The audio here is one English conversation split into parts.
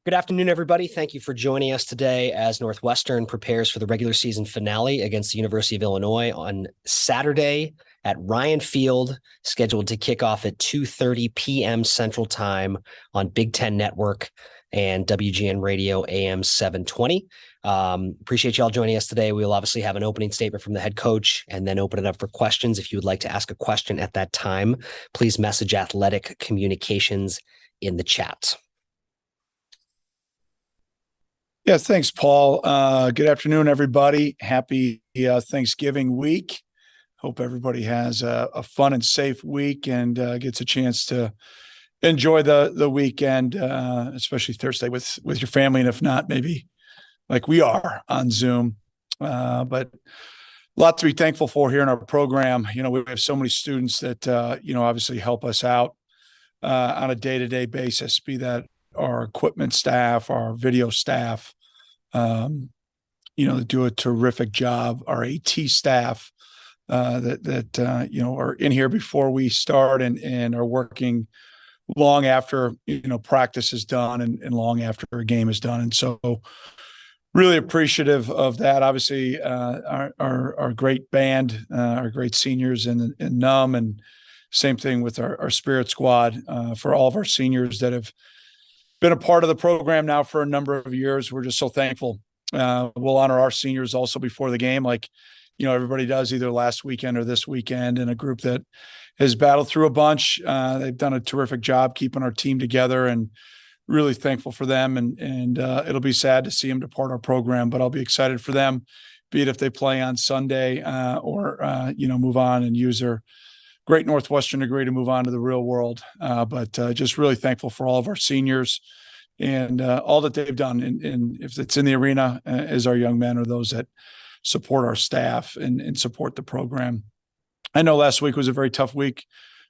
Good afternoon, everybody. Thank you for joining us today as Northwestern prepares for the regular season finale against the University of Illinois on Saturday at Ryan Field, scheduled to kick off at 2:30 p.m. Central Time on Big Ten Network and WGN Radio AM 720. Appreciate y'all joining us today. We'll obviously have an opening statement from the head coach and then open it up for questions. If you would like to ask a question at that time, please message Athletic Communications in the chat. Yeah, thanks, Paul. Good afternoon, everybody. Happy Thanksgiving week. Hope everybody has a fun and safe week and gets a chance to enjoy the weekend, especially Thursday with your family, and if not, maybe like we are on Zoom. But a lot to be thankful for here in our program. You know, we have so many students that obviously help us out on a day-to-day basis, be that our equipment staff, our video staff, that do a terrific job. Our AT staff that are in here before we start and are working long after practice is done and long after a game is done. And so really appreciative of that. Obviously, our great band, our great seniors in NUM, and same thing with our Spirit Squad for all of our seniors that have been a part of the program now for a number of years. We're just so thankful. We'll honor our seniors also before the game, like, everybody does either last weekend or this weekend, in a group that has battled through a bunch. They've done a terrific job keeping our team together, and really thankful for them. And it'll be sad to see them depart our program, but I'll be excited for them, be it if they play on Sunday or move on and use their great Northwestern degree to move on to the real world. But just really thankful for all of our seniors and all that they've done. And if it's in the arena as our young men or those that support our staff and support the program. I know last week was a very tough week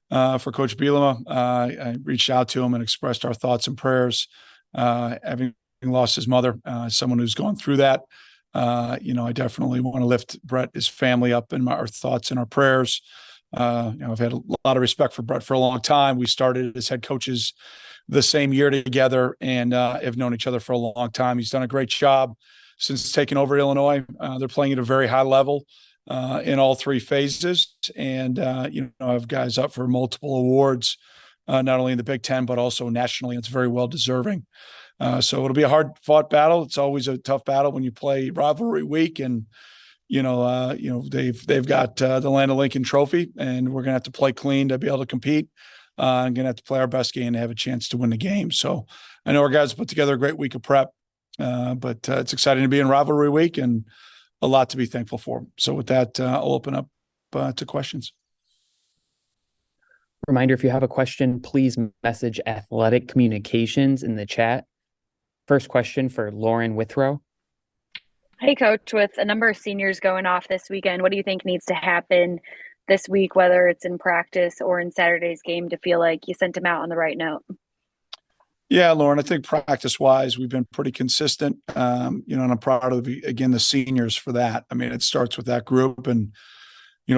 for Coach Bielema. I reached out to him and expressed our thoughts and prayers, having lost his mother, someone who's gone through that. I definitely want to lift Brett, his family up in our thoughts and our prayers. I've had a lot of respect for Brett for a long time. We started as head coaches the same year together and have known each other for a long time. He's done a great job since taking over Illinois. They're playing at a very high level in all three phases. And, I have guys up for multiple awards, not only in the Big Ten, but also nationally. It's very well deserving. So it'll be a hard fought battle. It's always a tough battle when you play rivalry week, and they've got the Land of Lincoln Trophy, and we're going to have to play clean to be able to compete. I'm going to have to play our best game to have a chance to win the game. So I know our guys put together a great week of prep, but it's exciting to be in rivalry week and a lot to be thankful for. So with that, I'll open up to questions. Reminder, if you have a question, please message Athletic Communications in the chat. First question for Lauren Withrow. Hey, Coach, with a number of seniors going off this weekend, what do you think needs to happen this week, whether it's in practice or in Saturday's game, to feel like you sent them out on the right note? Yeah, Lauren, I think practice-wise, we've been pretty consistent, and I'm proud of, the seniors for that. I mean, it starts with that group and,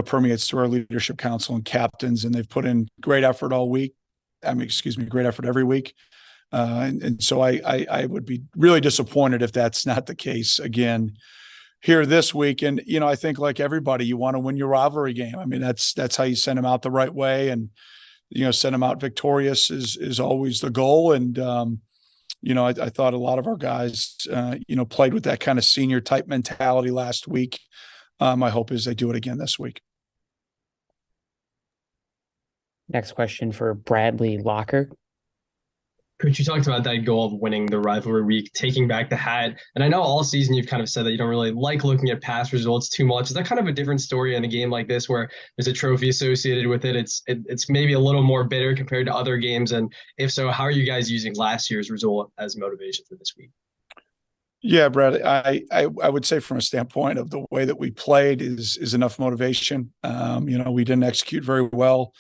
permeates through our leadership council and captains, and they've put in great effort all week. Great effort every week. And so I would be really disappointed if that's not the case again here this week. And, I think like everybody, you want to win your rivalry game. I mean, that's how you send them out the right way. And, send them out victorious is always the goal. And, I thought a lot of our guys, played with that kind of senior type mentality last week. My hope is they do it again this week. Next question for Bradley Locker. Coach, you talked about that goal of winning the rivalry week, taking back the hat. And I know all season you've kind of said that you don't really like looking at past results too much. Is that kind of a different story in a game like this where there's a trophy associated with it? It's maybe a little more bitter compared to other games. And if so, how are you guys using last year's result as motivation for this week? Yeah, Brad, I would say from a standpoint of the way that we played is enough motivation. We didn't execute very well,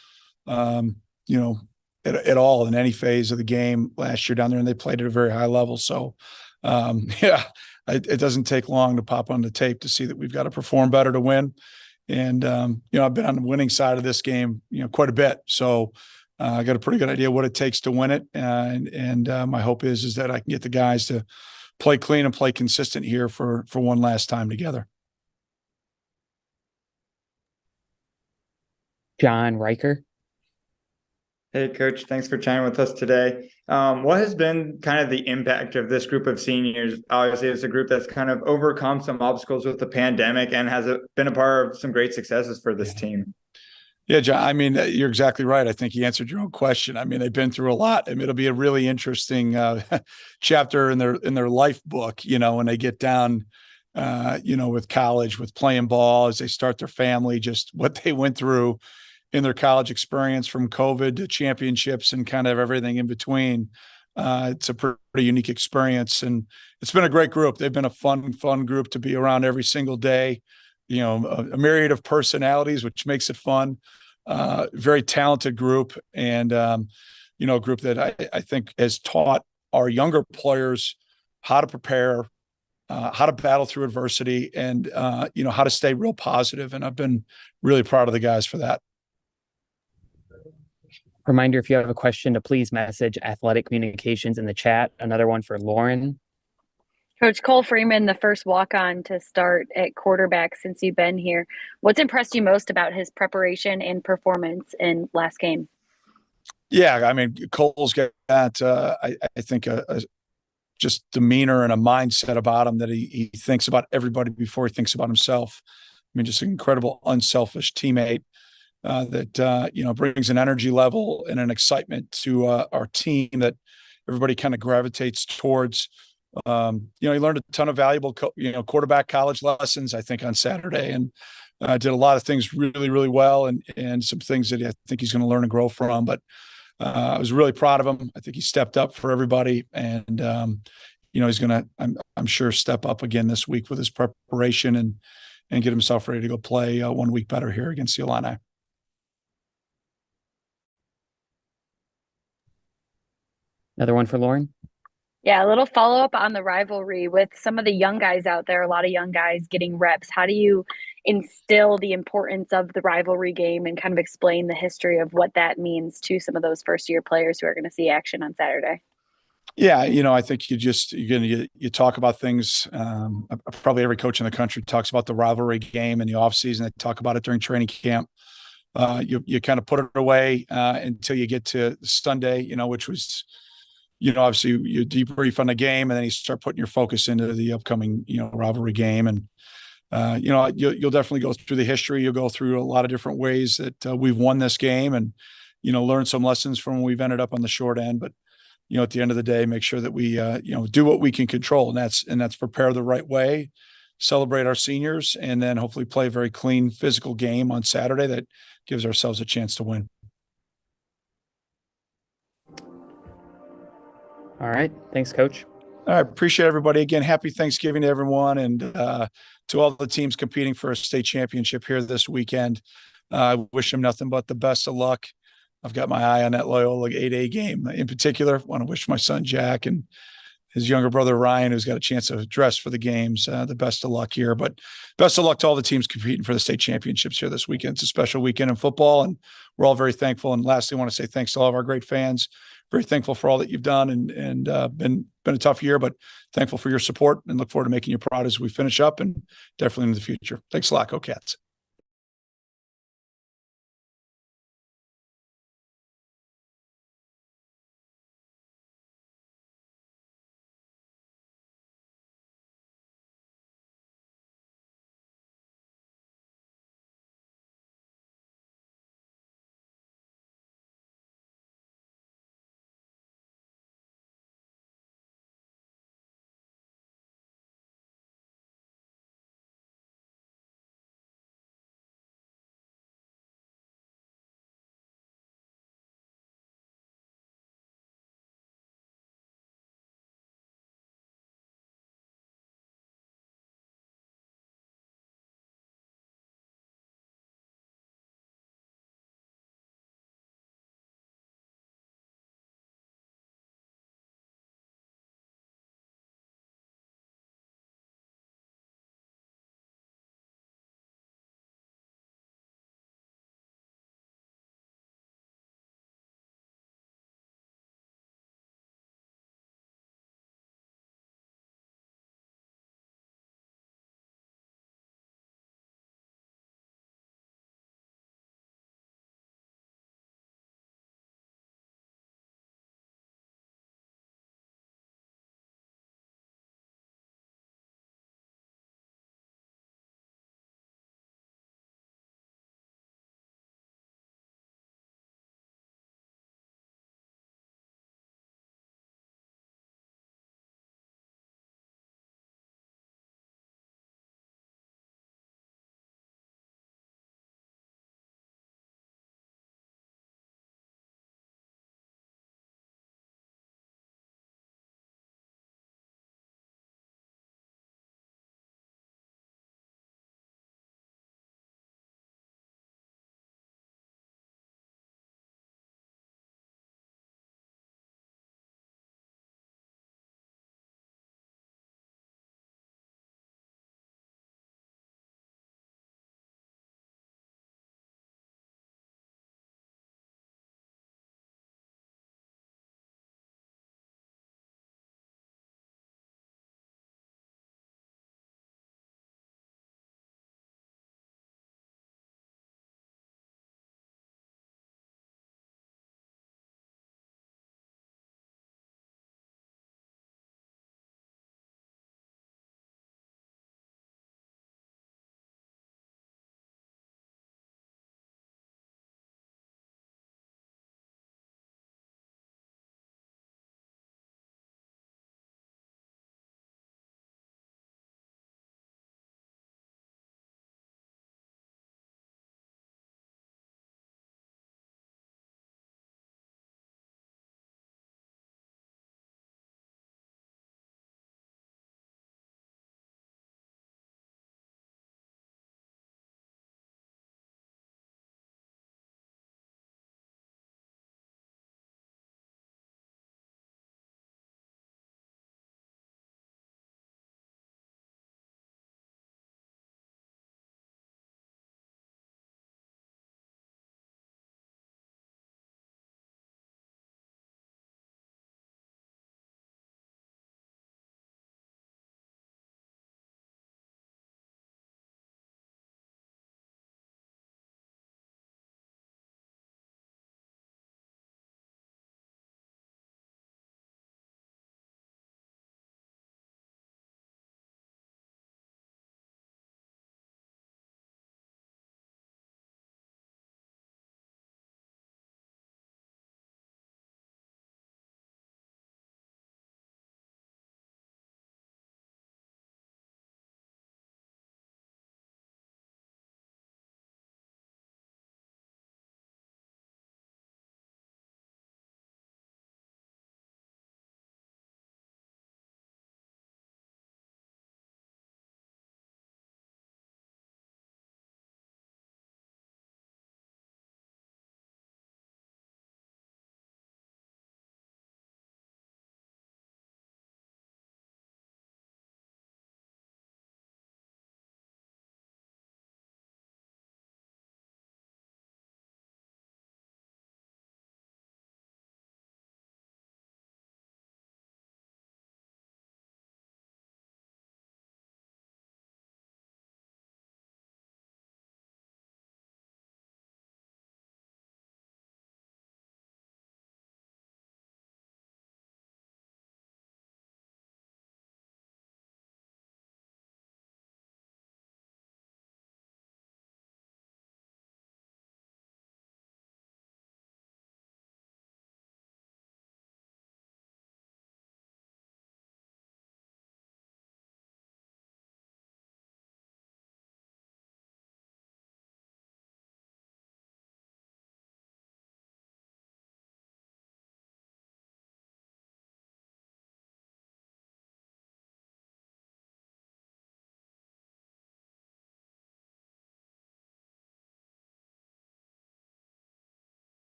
at all in any phase of the game last year down there, and they played at a very high level. So, it doesn't take long to pop on the tape to see that we've got to perform better to win. And, I've been on the winning side of this game, quite a bit. So I got a pretty good idea what it takes to win it. And my hope is that I can get the guys to play clean and play consistent here for one last time together. John Riker. Hey, Coach, thanks for chatting with us today. What has been kind of the impact of this group of seniors? Obviously, it's a group that's kind of overcome some obstacles with the pandemic and has been a part of some great successes for this team. Yeah, John, I mean, you're exactly right. I think you answered your own question. I mean, they've been through a lot. I mean, it'll be a really interesting chapter in their life book, when they get down, with college, with playing ball, as they start their family, just what they went through in their college experience from COVID to championships and kind of everything in between. It's a pretty unique experience, and it's been a great group. They've been a fun group to be around every single day. A myriad of personalities, which makes it fun. Very talented group, and a group that I think has taught our younger players how to prepare, how to battle through adversity, and how to stay real positive. And I've been really proud of the guys for that. Reminder, if you have a question, to please message Athletic Communications in the chat. Another one for Lauren. Coach Cole Freeman, the first walk-on to start at quarterback since you've been here. What's impressed you most about his preparation and performance in last game? Yeah, I mean, Cole's got I think a just demeanor and a mindset about him that he thinks about everybody before he thinks about himself. I mean, just an incredible, unselfish teammate that brings an energy level and an excitement to our team that everybody kind of gravitates towards. He learned a ton of valuable, quarterback college lessons, I think, on Saturday, and did a lot of things really, really well, and some things that I think he's going to learn and grow from. But I was really proud of him. I think he stepped up for everybody, and he's going to, I'm sure, step up again this week with his preparation and get himself ready to go play 1 week better here against the Illini. Another one for Lauren. Yeah, a little follow-up on the rivalry with some of the young guys out there, a lot of young guys getting reps. How do you instill the importance of the rivalry game and kind of explain the history of what that means to some of those first-year players who are going to see action on Saturday? Yeah, I think you talk about things. Probably every coach in the country talks about the rivalry game in the offseason. They talk about it during training camp. You kind of put it away until you get to Sunday, which was – obviously you debrief on the game, and then you start putting your focus into the upcoming, rivalry game. And, you'll definitely go through the history. You'll go through a lot of different ways that we've won this game, and, learn some lessons from when we've ended up on the short end. But, at the end of the day, make sure that we, do what we can control. And that's prepare the right way, celebrate our seniors, and then hopefully play a very clean physical game on Saturday that gives ourselves a chance to win. All right. Thanks, Coach. All right. Appreciate everybody. Again, happy Thanksgiving to everyone, and to all the teams competing for a state championship here this weekend. I wish them nothing but the best of luck. I've got my eye on that Loyola 8A game in particular. Want to wish my son Jack and his younger brother Ryan, who's got a chance to dress for the games, the best of luck here. But best of luck to all the teams competing for the state championships here this weekend. It's a special weekend in football, and we're all very thankful. And lastly, I want to say thanks to all of our great fans. Very thankful for all that you've done, and been a tough year, but thankful for your support, and look forward to making you proud as we finish up, and definitely in the future. Thanks a lot, Go Cats.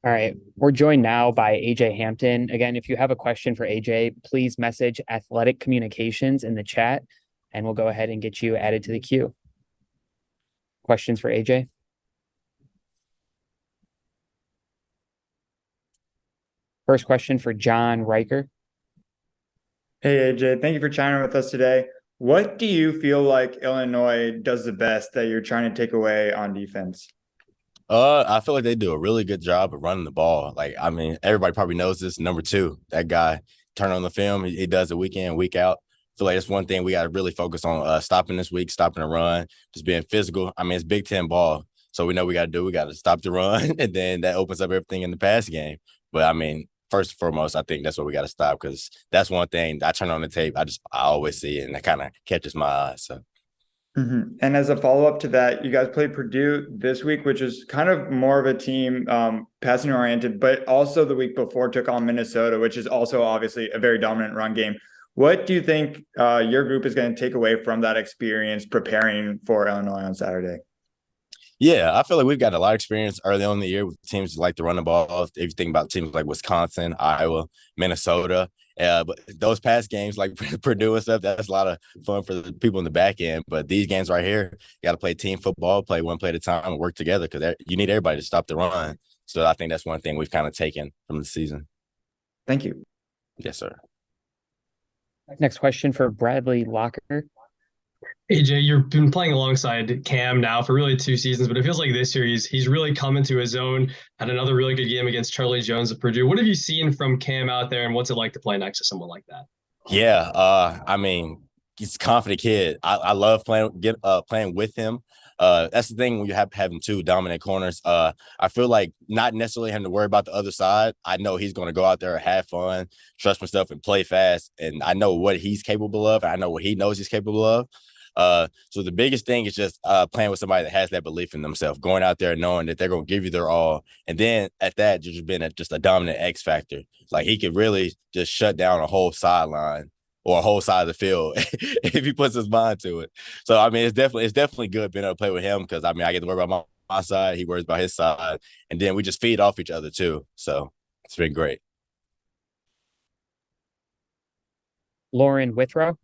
All right. We're joined now by AJ Hampton. Again, if you have a question for AJ, please message Athletic Communications in the chat, and we'll go ahead and get you added to the queue. Questions for AJ? First question for John Riker. Hey, AJ, thank you for chatting with us today. What do you feel like Illinois does the best that you're trying to take away on defense? I feel like they do a really good job of running the ball. Like, I mean, everybody probably knows this. Number 2, that guy, turn on the film. He does it week in, week out. I feel like that's one thing we got to really focus on, stopping this week, stopping the run, just being physical. I mean, it's Big Ten ball. So we know we got to stop the run, and then that opens up everything in the pass game. But, I mean, first and foremost, I think that's what we got to stop, because that's one thing. I turn on the tape, I always see it, and that kind of catches my eye. So. Mm-hmm. And as a follow-up to that, you guys played Purdue this week, which is kind of more of a team passing oriented, but also the week before took on Minnesota, which is also obviously a very dominant run game. What do you think your group is going to take away from that experience preparing for Illinois on Saturday? Yeah, I feel like we've got a lot of experience early on in the year with teams that like to run the ball. If you think about teams like Wisconsin, Iowa, Minnesota, but those past games like Purdue and stuff, that's a lot of fun for the people in the back end. But these games right here, you got to play team football, play one play at a time, and work together, because you need everybody to stop the run. So I think that's one thing we've kind of taken from the season. Thank you. Yes, sir. Next question for Bradley Locker. AJ, you've been playing alongside Cam now for really 2 seasons, but it feels like this year he's really come into his own. Had another really good game against Charlie Jones of Purdue. What have you seen from Cam out there, and what's it like to play next to someone like that? Yeah, I mean, he's a confident kid. I love playing with him. That's the thing when you having 2 dominant corners. I feel like not necessarily having to worry about the other side. I know he's going to go out there and have fun, trust himself, and play fast. And I know what he's capable of. I know what he knows he's capable of. So the biggest thing is just playing with somebody that has that belief in themselves, going out there knowing that they're going to give you their all. And then at that, just being just a dominant X factor. Like, he could really just shut down a whole sideline or a whole side of the field if he puts his mind to it. So, I mean, it's definitely good being able to play with him, because, I mean, I get to worry about my side. He worries about his side. And then we just feed off each other too. So it's been great. Lauren Withrow.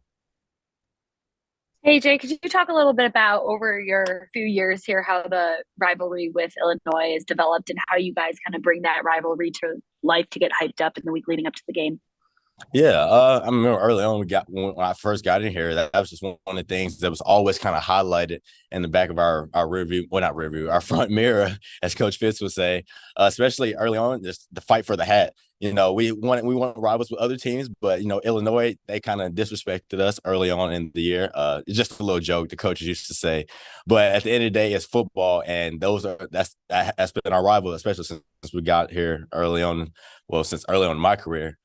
Hey, Jay, could you talk a little bit about over your few years here, how the rivalry with Illinois is developed and how you guys kind of bring that rivalry to life to get hyped up in the week leading up to the game? Yeah, I remember early on when I first got in here, that was just one of the things that was always kind of highlighted in the back of our review, well, not review, our front mirror, as Coach Fitz would say, especially early on, just the fight for the hat. You know, we want rivals with other teams, but, you know, Illinois, they kind of disrespected us early on in the year. It's just a little joke the coaches used to say, but at the end of the day, it's football, and that's been our rival, especially since we got here early on. Well, since early on in my career.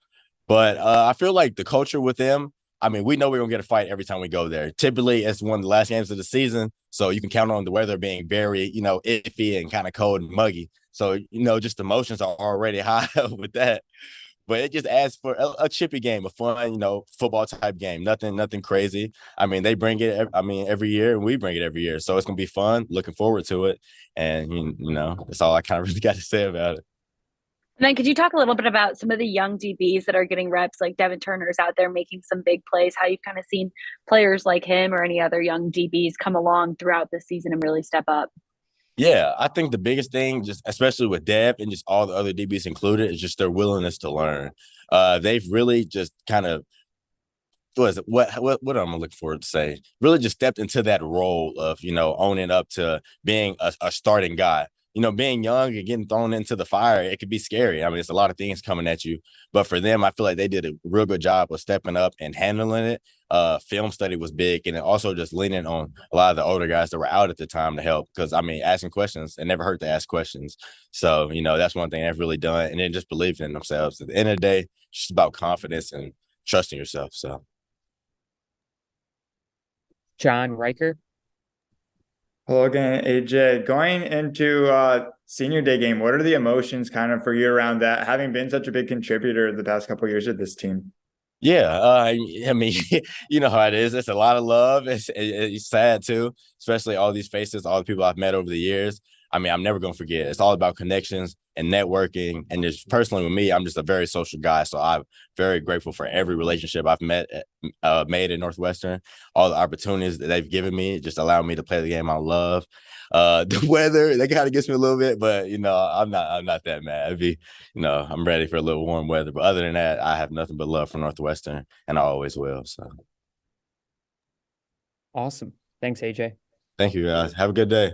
But I feel like the culture with them, I mean, we know we're going to get a fight every time we go there. Typically, it's one of the last games of the season, so you can count on the weather being very, you know, iffy and kind of cold and muggy. So, you know, just emotions are already high with that. But it just adds for a chippy game, a fun, you know, football type game. Nothing crazy. I mean, they bring it, every year, and we bring it every year. So it's going to be fun. Looking forward to it. And, you know, that's all I kind of really got to say about it. And then could you talk a little bit about some of the young DBs that are getting reps, like Devin Turner's out there making some big plays, how you've kind of seen players like him or any other young DBs come along throughout the season and really step up? Yeah, I think the biggest thing, just especially with Dev and just all the other DBs included, is just their willingness to learn. They've really just kind of what I'm gonna look forward to say, really just stepped into that role of, you know, owning up to being a starting guy. You know, being young and getting thrown into the fire, it could be scary. I mean, it's a lot of things coming at you. But for them, I feel like they did a real good job of stepping up and handling it. Film study was big, and also just leaning on a lot of the older guys that were out at the time to help. Because, I mean, asking questions, it never hurt to ask questions. So, you know, that's one thing they've really done. And then just believing in themselves. At the end of the day, it's just about confidence and trusting yourself. So. John Riker. Hello again, AJ. Going into senior day game, what are the emotions kind of for you around that, having been such a big contributor the past couple of years of this team? Yeah, I mean, you know how it is. It's a lot of love. It's sad too, especially all these faces, all the people I've met over the years. I mean, I'm never going to forget. It's all about connections and networking. And just personally with me, I'm just a very social guy. So I'm very grateful for every relationship I've made at Northwestern, all the opportunities that they've given me, just allowing me to play the game I love. The weather, that kind of gets me a little bit, but I'm not that mad. It'd be, I'm ready for a little warm weather. But other than that, I have nothing but love for Northwestern, and I always will. So Awesome. Thanks, AJ. thank you, guys. Have a good day.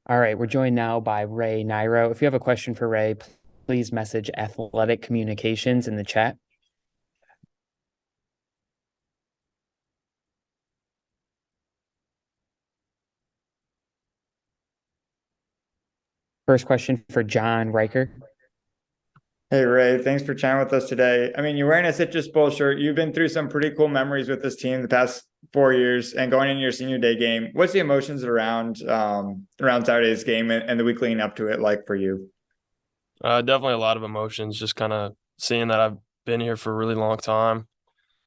All right, we're joined now by Ray Niro. If you have a question for Ray, please message Athletic Communications in the chat. First question for John Riker. Hey, Ray, thanks for chatting with us today. I mean, you're wearing a Citrus Bowl shirt. You've been through some pretty cool memories with this team the past 4 years and going into your senior day game. What's the emotions around Saturday's game and the week leading up to it like for you? Definitely a lot of emotions, just kind of seeing that I've been here for a really long time.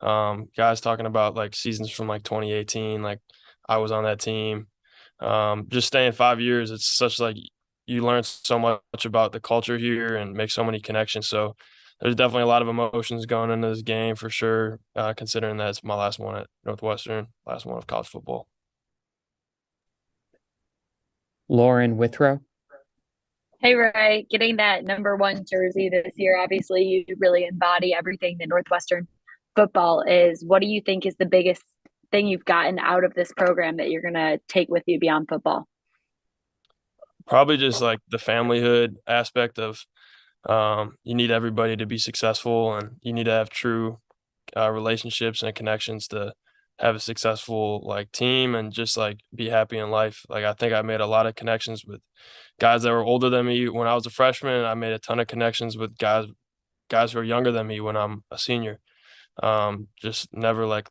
Guys talking about like seasons from like 2018, like I was on that team. Just staying 5 years, it's such like you learn so much about the culture here and make so many connections. So there's definitely a lot of emotions going into this game for sure, considering that it's my last one at Northwestern, last one of college football. Lauren Withrow. Hey, Ray, getting that #1 jersey this year, obviously you really embody everything that Northwestern football is. What do you think is the biggest thing you've gotten out of this program that you're going to take with you beyond football? Probably just like the familyhood aspect of you need everybody to be successful, and you need to have true relationships and connections to have a successful like team and just like be happy in life. Like I think I made a lot of connections with guys that were older than me when I was a freshman. I made a ton of connections with guys who are younger than me when I'm a senior. Just never like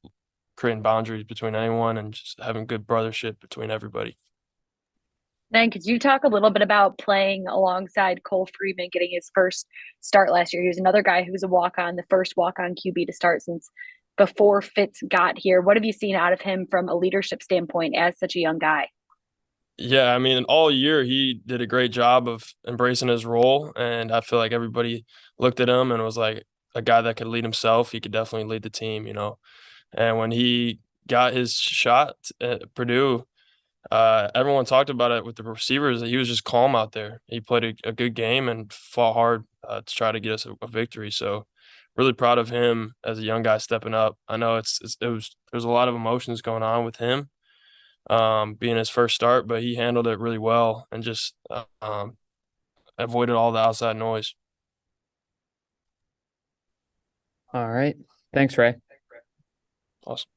creating boundaries between anyone and just having good brothership between everybody. Then could you talk a little bit about playing alongside Cole Freeman, getting his first start last year? He was another guy who was a walk-on, the first walk-on QB to start since before Fitz got here. What have you seen out of him from a leadership standpoint as such a young guy? Yeah, I mean, all year he did a great job of embracing his role, and I feel like everybody looked at him and was like a guy that could lead himself. He could definitely lead the team. And when he got his shot at Purdue, everyone talked about it with the receivers that he was just calm out there. He played a good game and fought hard to try to get us a victory. So really proud of him as a young guy stepping up. I know there's a lot of emotions going on with him being his first start, but he handled it really well and just avoided all the outside noise. All right. Thanks, Ray. Awesome.